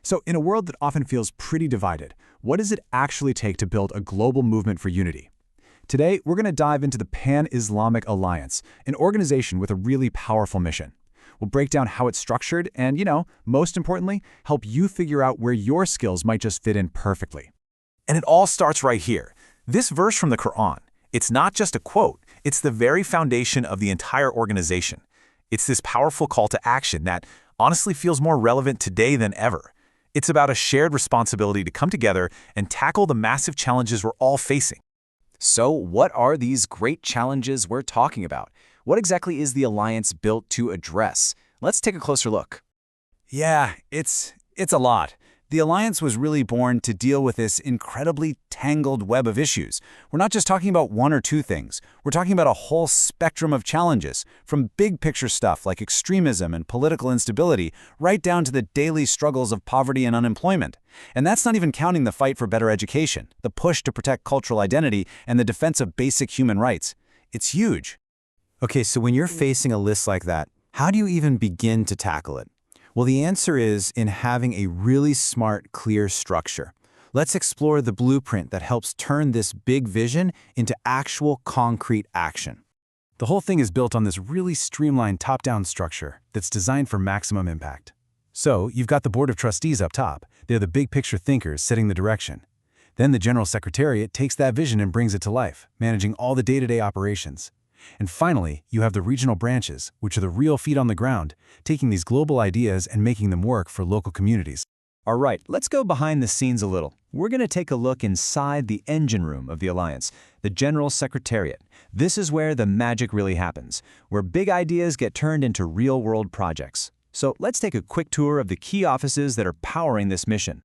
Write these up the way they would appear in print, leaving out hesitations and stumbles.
So, in a world that often feels pretty divided, what does it actually take to build a global movement for unity? Today, we're going to dive into the Pan-Islamic Alliance, an organization with a really powerful mission. We'll break down how it's structured and, most importantly, help you figure out where your skills might just fit in perfectly. And it all starts right here. This verse from the Quran, it's not just a quote, it's the very foundation of the entire organization. It's this powerful call to action that honestly feels more relevant today than ever. It's about a shared responsibility to come together and tackle the massive challenges we're all facing. So what are these great challenges we're talking about? What exactly is the alliance built to address? Let's take a closer look. Yeah, it's a lot. The Alliance was really born to deal with this incredibly tangled web of issues. We're not just talking about one or two things. We're talking about a whole spectrum of challenges, from big-picture stuff like extremism and political instability, right down to the daily struggles of poverty and unemployment. And that's not even counting the fight for better education, the push to protect cultural identity, and the defense of basic human rights. It's huge. Okay, so when you're facing a list like that, how do you even begin to tackle it? Well, the answer is in having a really smart, clear structure. Let's explore the blueprint that helps turn this big vision into actual concrete action. The whole thing is built on this really streamlined top-down structure that's designed for maximum impact. So, you've got the Board of Trustees up top. They're the big-picture thinkers setting the direction. Then the General Secretariat takes that vision and brings it to life, managing all the day-to-day operations. And finally, you have the regional branches, which are the real feet on the ground, taking these global ideas and making them work for local communities. All right, let's go behind the scenes a little. We're going to take a look inside the engine room of the Alliance, the General Secretariat. This is where the magic really happens, where big ideas get turned into real-world projects. So let's take a quick tour of the key offices that are powering this mission.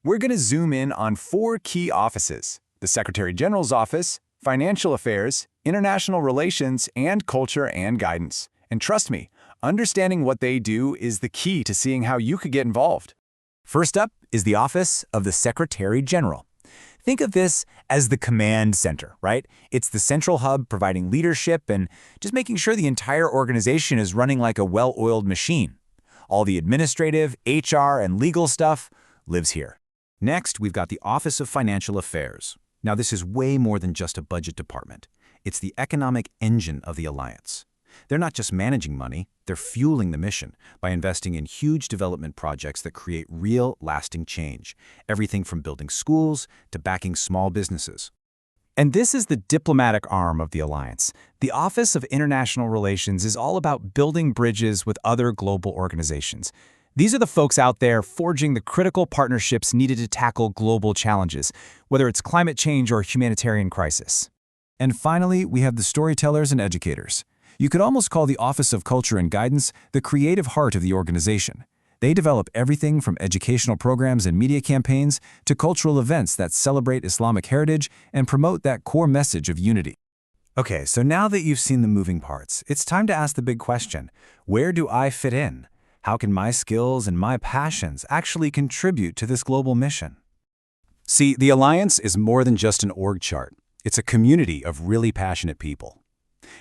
We're going to zoom in on 4 key offices: the Secretary General's office, Financial Affairs, International Relations, and Culture and Guidance. And trust me, understanding what they do is the key to seeing how you could get involved. First up is the Office of the Secretary General. Think of this as the command center, right? It's the central hub providing leadership and just making sure the entire organization is running like a well-oiled machine. All the administrative, HR, and legal stuff lives here. Next, we've got the Office of Financial Affairs. Now, this is way more than just a budget department. It's the economic engine of the Alliance. They're not just managing money, they're fueling the mission by investing in huge development projects that create real, lasting change. Everything from building schools to backing small businesses. And this is the diplomatic arm of the Alliance. The Office of International Relations is all about building bridges with other global organizations. These are the folks out there forging the critical partnerships needed to tackle global challenges, whether it's climate change or humanitarian crisis. And finally, we have the storytellers and educators. You could almost call the Office of Culture and Guidance the creative heart of the organization. They develop everything from educational programs and media campaigns to cultural events that celebrate Islamic heritage and promote that core message of unity. Okay, so now that you've seen the moving parts, it's time to ask the big question: where do I fit in? How can my skills and my passions actually contribute to this global mission? See, the Alliance is more than just an org chart. It's a community of really passionate people.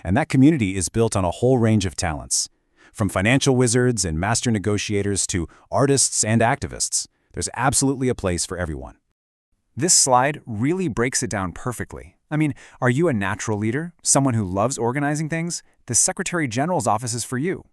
And that community is built on a whole range of talents. From financial wizards and master negotiators to artists and activists, there's absolutely a place for everyone. This slide really breaks it down perfectly. I mean, are you a natural leader? Someone who loves organizing things? The Secretary General's office is for you.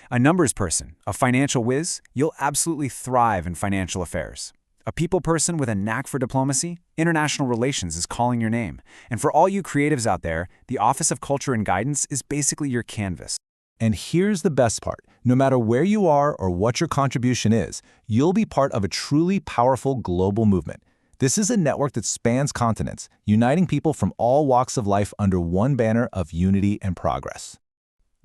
A numbers person, a financial whiz, you'll absolutely thrive in financial affairs. A people person with a knack for diplomacy, international relations is calling your name. And for all you creatives out there, the Office of Culture and Guidance is basically your canvas. And here's the best part. No matter where you are or what your contribution is, you'll be part of a truly powerful global movement. This is a network that spans continents, uniting people from all walks of life under one banner of unity and progress.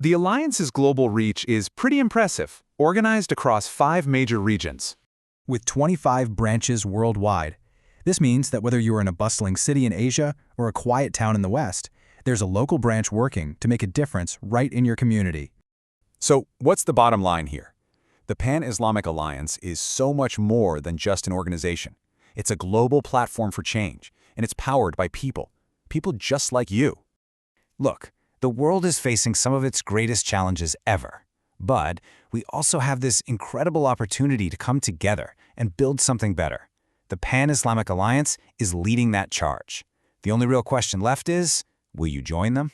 The Alliance's global reach is pretty impressive, organized across 5 major regions. With 25 branches worldwide, this means that whether you're in a bustling city in Asia or a quiet town in the West, there's a local branch working to make a difference right in your community. So, what's the bottom line here? The Pan-Islamic Alliance is so much more than just an organization. It's a global platform for change, and it's powered by people just like you. Look, the world is facing some of its greatest challenges ever. But we also have this incredible opportunity to come together and build something better. The Pan-Islamic Alliance is leading that charge. The only real question left is, will you join them?